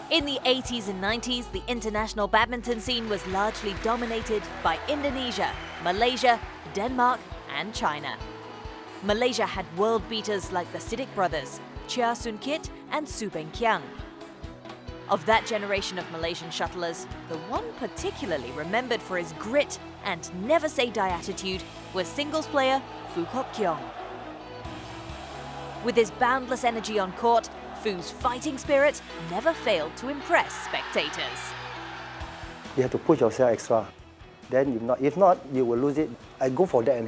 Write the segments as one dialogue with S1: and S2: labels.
S1: In the 80s and 90s, the international badminton scene was largely dominated by Indonesia, Malaysia, Denmark, and China. Malaysia had world beaters like the Siddiq brothers, Chia Soon Kit and Foo Kok Keong. Of that generation of Malaysian shuttlers, the one particularly remembered for his grit and never-say-die attitude was singles player Foo Kok Keong. With his boundless energy on court, Foo's fighting spirit never failed to impress spectators.
S2: You have to push yourself extra. Then if not, you will lose it. I go for that,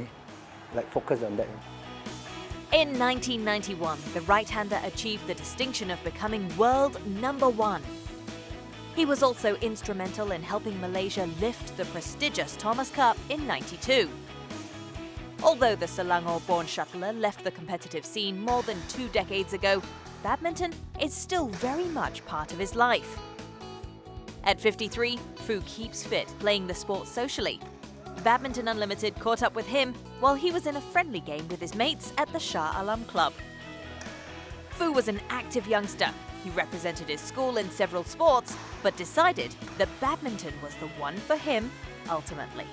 S2: like focus on that.
S1: In 1991, the right-hander achieved the distinction of becoming world #1. He was also instrumental in helping Malaysia lift the prestigious Thomas Cup in '92. Although the Selangor-born shuttler left the competitive scene more than 2 decades ago, badminton is still very much part of his life. At 53, Foo keeps fit, playing the sport socially. Badminton Unlimited caught up with him while he was in a friendly game with his mates at the Shah Alam Club. Foo was an active youngster. He represented his school in several sports, but decided that badminton was the one for him ultimately.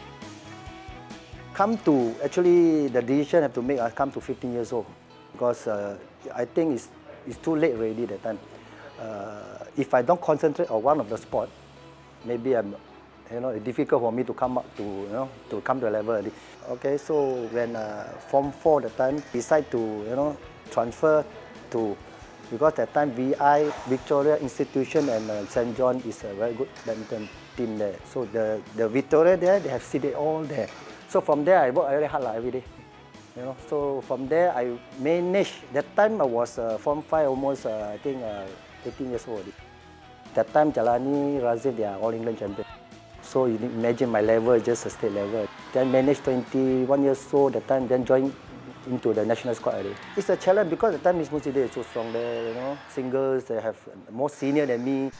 S2: Actually, the decision I have to make, I come to 15 years old. Because I think it's too late already that time. If I don't concentrate on one of the sport, maybe it's difficult for me to come up to come to a level. Okay, so when Form 4 that time, decide to transfer to, because that time VI, Victoria Institution and St. John is a very good badminton team there. So the Victoria there, they have seated all there. So from there, I work very hard every day. So from there, I managed. That time I was Form 5, almost I think 18 years old. That time Jalani, Razif, they are all England champions. So you imagine my level is just a state level. Then managed 21 years old that time, then joined into the national squad already. It's a challenge because the time Miss Muside is so strong there, Singles, they have more senior than me.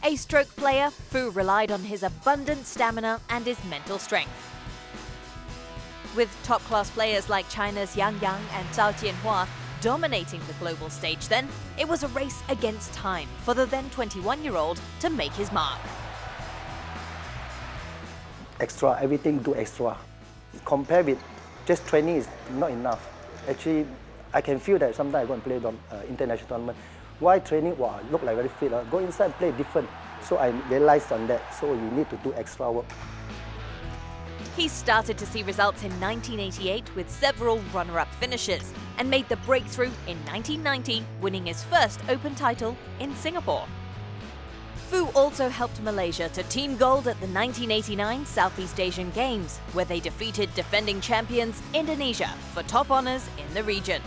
S1: A stroke player, Foo relied on his abundant stamina and his mental strength. With top-class players like China's Yang Yang and Zhao Jianhua dominating the global stage then, it was a race against time for the then 21-year-old to make his mark.
S2: Extra, everything do extra. Compared with just training is not enough. Actually, I can feel that sometimes I go and play international tournament. Why training? Wow, look like very fit. Go inside and play different. So I realized on that. So you need to do extra work.
S1: He started to see results in 1988 with several runner-up finishes and made the breakthrough in 1990, winning his first Open title in Singapore. Foo also helped Malaysia to team gold at the 1989 Southeast Asian Games, where they defeated defending champions Indonesia for top honours in the region.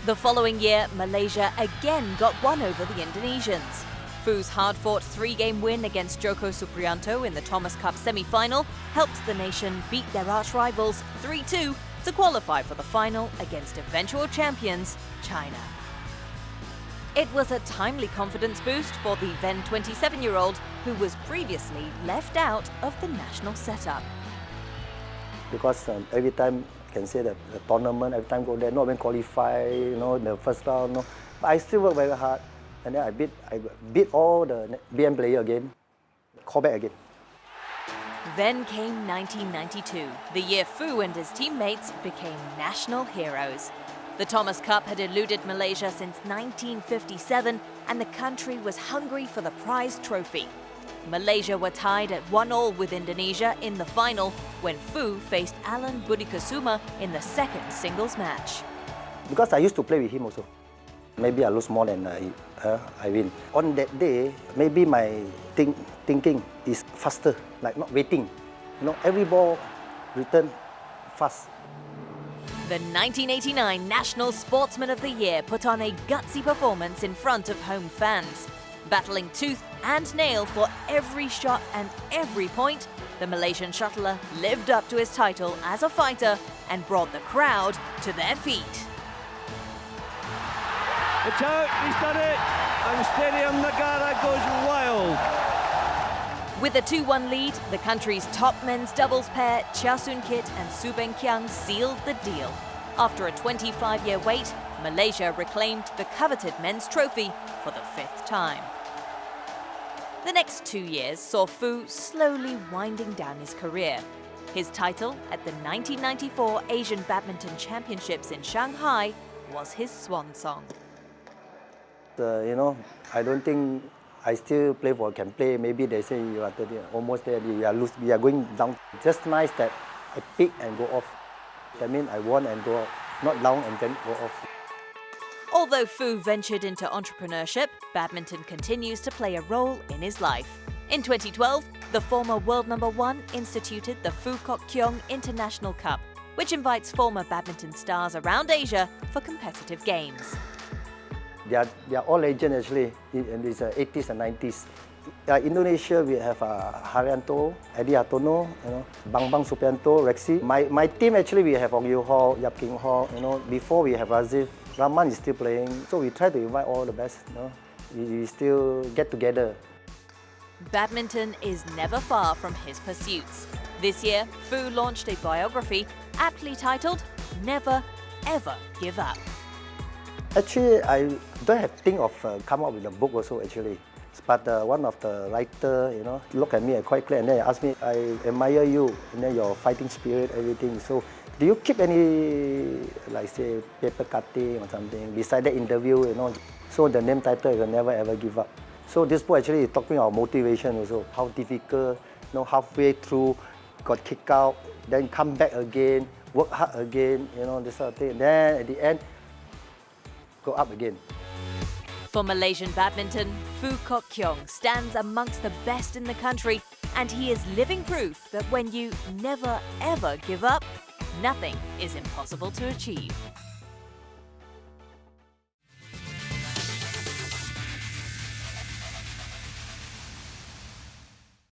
S1: The following year, Malaysia again got one over the Indonesians. Foo's hard-fought 3-game win against Joko Supriyanto in the Thomas Cup semi-final helped the nation beat their arch-rivals 3-2 to qualify for the final against eventual champions, China. It was a timely confidence boost for the then 27-year-old who was previously left out of the national setup.
S2: Because every time, I can say that the tournament, every time go there, not even qualify, the first round, But I still work very hard. And then I beat all the BM player again, call back again.
S1: Then came 1992, the year Foo and his teammates became national heroes. The Thomas Cup had eluded Malaysia since 1957, and the country was hungry for the prized trophy. Malaysia were tied at 1-1 with Indonesia in the final when Foo faced Alan Budikusuma in the second singles match.
S2: Because I used to play with him also. Maybe I lose more than I win. On that day, maybe my thinking is faster, like not waiting. Every ball return fast.
S1: The 1989 National Sportsman of the Year put on a gutsy performance in front of home fans. Battling tooth and nail for every shot and every point, the Malaysian shuttler lived up to his title as a fighter and brought the crowd to their feet.
S3: It's out, he's done it, and Stadium Nagara goes wild.
S1: With a 2-1 lead, the country's top men's doubles pair, Chia Soon Kit and Foo Kok Keong, sealed the deal. After a 25-year wait, Malaysia reclaimed the coveted men's trophy for the 5th time. The next 2 years saw Foo slowly winding down his career. His title at the 1994 Asian Badminton Championships in Shanghai was his swan song.
S2: I don't think I still can play. Maybe they say you are 30, almost there, we are going down. Just nice that I pick and go off. That means I won and go off, not down and then go off.
S1: Although Foo ventured into entrepreneurship, badminton continues to play a role in his life. In 2012, the former world #1 instituted the Foo Kok Keong International Cup, which invites former badminton stars around Asia for competitive games.
S2: They are all legends actually in the 80s and 90s. Indonesia, we have Haryanto, Eddie Hartono, Bang Supianto, Rexy. My team actually, we have Ong Yu Ho, Yap King Ho. Before we have Razif, Rahman is still playing. So we try to invite all the best. We still get together.
S1: Badminton is never far from his pursuits. This year, Foo launched a biography aptly titled "Never Ever Give Up."
S2: Actually, I don't have think of come up with a book also actually. But one of the writer, look at me quite clear and then asked me, I admire you, and then your fighting spirit, everything. So, do you keep any, like say, paper cutting or something beside the interview, So the name title is Never Ever Give Up. So this book actually is talking about motivation also, how difficult, halfway through, got kicked out, then come back again, work hard again, this sort of thing. Then at the end, go up again.
S1: For Malaysian badminton, Foo Kok Keong stands amongst the best in the country, and he is living proof that when you never ever give up, nothing is impossible to achieve.